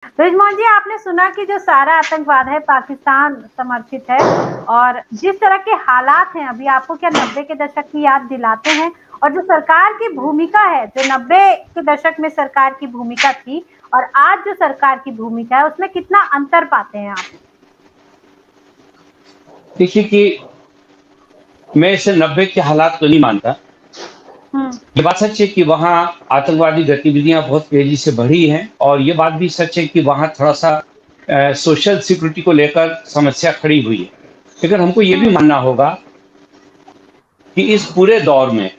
ब्रिजमोहन जी, आपने सुना कि जो सारा आतंकवाद है पाकिस्तान समर्थित है, और जिस तरह के हालात हैं अभी, आपको क्या 90 के दशक की याद दिलाते हैं? और जो सरकार की भूमिका है, जो 90 के दशक में सरकार की भूमिका थी और आज जो सरकार की भूमिका है, उसमें कितना अंतर पाते हैं आप? देखिए कि मैं इसे 90 के हालात तो नहीं मानता। हम्म। ये बात सच है कि वहाँ आतंकवादी गतिविधियां बहुत तेजी से बढ़ी हैं, और ये बात भी सच है कि वहाँ थोड़ा-सा सोशल सिक्योरिटी को लेकर समस्या खड़ी हुई है। लेकिन हमको ये भी हम्म। मानना होगा कि इस पूरे दौर में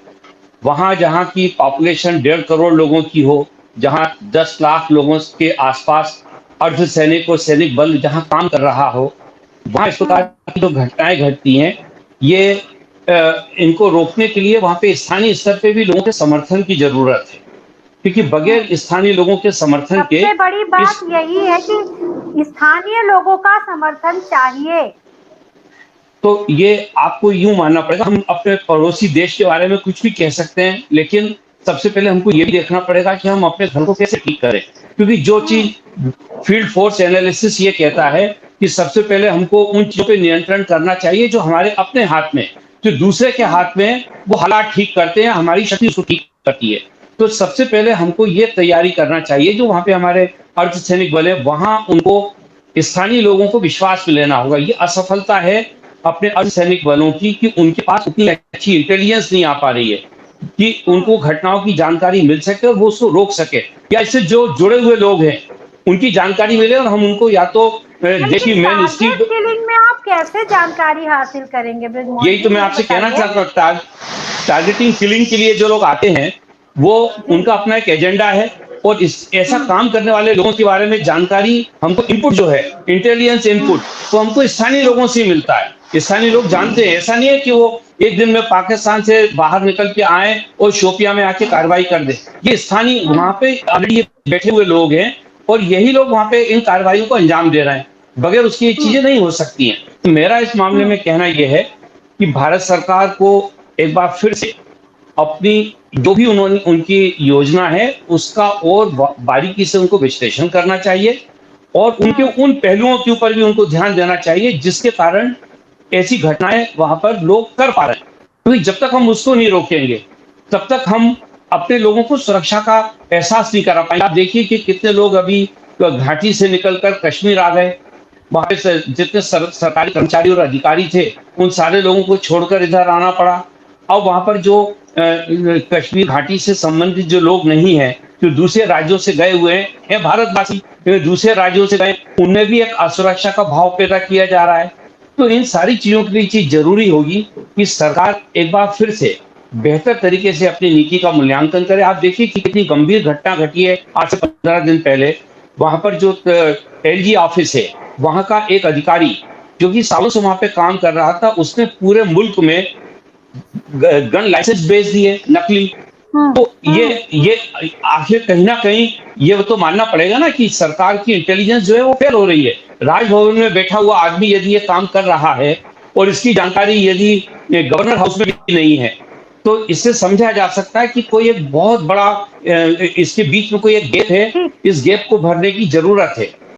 वहाँ जहाँ की पॉपुलेशन 1.5 करोड़ लोगों की हो, जहाँ 10 लाख लोगों के आसपास अर्धसैनिक और सैनिक बल जहाँ काम कर रहा हो, वहाँ इस प्रकार हम्म। की जो घटनाएँ घटती हैं, ये इनको रोकने के लिए वहाँ पे स्थानीय स्तर पे भी लोगों के समर्थन की ज़रूरत है। क्योंकि हम्म। बगैर स्थानीय लोगों के समर्थन के सबसे बड़ी बात इस यही है कि स्थानीय लोगों का समर्थन चाहिए। तो ये आपको यूँ मानना पड़ेगा, हम अपने पड़ोसी देश के बारे में कुछ भी कह सकते हैं, लेकिन सबसे पहले हमको ये भी देखना पड़ेगा कि हम अपने घर को कैसे ठीक करें। क्योंकि जो हम्म। चीज़ फील्ड फोर्स एनालिसिस ये कहता है कि सबसे पहले हमको उन चीज़ों पे नियंत्रण करना चाहिए जो हमारे अपने हाथ में, जो दूसरे के हम्म। हाथ में वो हालात ठीक करते हैं, हमारी शक्ति उसको ठीक करती है। तो सबसे पहले हमको ये तैयारी करना चाहिए, जो वहाँ पे हमारे अर्धसैनिक बल है, वहाँ उनको स्थानीय लोगों को विश्वास में लेना होगा। ये असफलता है अपने अर्धसैनिक बलों की कि उनके पास उतनी अच्छी इंटेलिजेंस नहीं आ पा रही है कि हम्म। उनको घटनाओं की जानकारी मिल सके और वो उसको रोक सके, या इससे जो जुड़े हुए लोग हैं उनकी जानकारी मिले और हम उनको या तो देश लेकिन की मेन टारगेट स्ट्रीम। किलिंग में आप कैसे जानकारी हासिल करेंगे ब्रिजमोहन यही जी, तो मैं ये आपसे कहना बताइए? चाहता हूँ, टारगेटिंग किलिंग के लिए जो लोग आते हैं वो जी। उनका अपना एक एजेंडा है, और इस ऐसा हम्म। काम करने वाले लोगों के बारे में जानकारी हमको इनपुट जो है इंटेलिजेंस हम्म। इनपुट तो हमको स्थानीय हम्म। लोगों से ही मिलता है। स्थानीय लोग जानते हैं, ऐसा नहीं है कि वो एक दिन में पाकिस्तान से बाहर निकल के आए और शोपिया में आके हम्म। कार्रवाई कर दे। ये स्थानीय हम्म। वहां पे ऑलरेडी बैठे हुए लोग हैं, और यही लोग वहां पे इन कार्रवाइयों को अंजाम दे रहे हैं। बगैर उसकी ये हम्म। चीजें नहीं हो सकती हैं। तो मेरा इस मामले हम्म। में कहना यह है कि भारत सरकार को एक बार फिर से अपनी जो भी उन्होंने उनकी योजना है उसका और बारीकी से उनको विश्लेषण करना चाहिए, और उनके हम्म। उन पहलुओं के ऊपर भी उनको ध्यान देना चाहिए जिसके कारण ऐसी घटनाएं वहां पर लोग कर पा रहे हैं। क्योंकि जब तक हम उसको नहीं रोकेंगे तब तक हम अपने लोगों को सुरक्षा का एहसास नहीं करा पाएंगे। आप देखिए कि कितने लोग अभी घाटी से निकलकर कश्मीर आ गए, वहां से जितने सरकारी कर्मचारी और अधिकारी थे उन सारे लोगों को छोड़कर इधर आना पड़ा। अब वहां पर जो कश्मीर घाटी से संबंधित जो लोग नहीं है, जो दूसरे राज्यों से गए हुए हैं, या भारतवासी दूसरे राज्यों से गए, उनमें भी एक असुरक्षा का भाव पैदा किया जा रहा है। तो इन सारी चीजों के लिए चीज जरूरी होगी कि सरकार एक बार फिर से बेहतर तरीके से अपनी नीति का मूल्यांकन करे। आप देखिए कि कितनी गंभीर घटना घटी है आज से 15 दिन पहले। वहां पर जो एलजी ऑफिस है, वहां का एक अधिकारी जो कि सालों से वहां पे काम कर रहा था, उसने पूरे मुल्क में गन लाइसेंस बेच दिए नकली। हम्म। तो हम्म। ये आखिर कहीं ना कहीं ये तो मानना पड़ेगा ना कि सरकार की इंटेलिजेंस जो है वो फेल हो रही है। राजभवन में बैठा हुआ आदमी यदि ये काम कर रहा है और इसकी जानकारी यदि गवर्नर हाउस में भी नहीं है, तो इससे समझा जा सकता है कि कोई एक बहुत बड़ा इसके बीच में कोई एक गैप है। ठीक। इस गैप को भरने की जरूरत है।